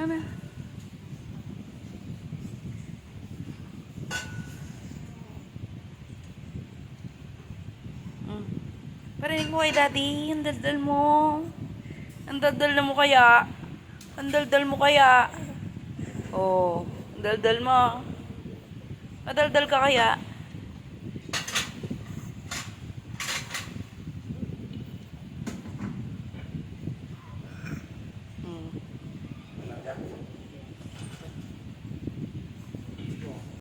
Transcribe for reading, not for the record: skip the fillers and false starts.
Ano? Parinig mo kay daddy, ang daldal mo. Ang daldal na mo kaya. Ang daldal mo kaya. Oh, ang daldal mo. Madaldal ka kaya.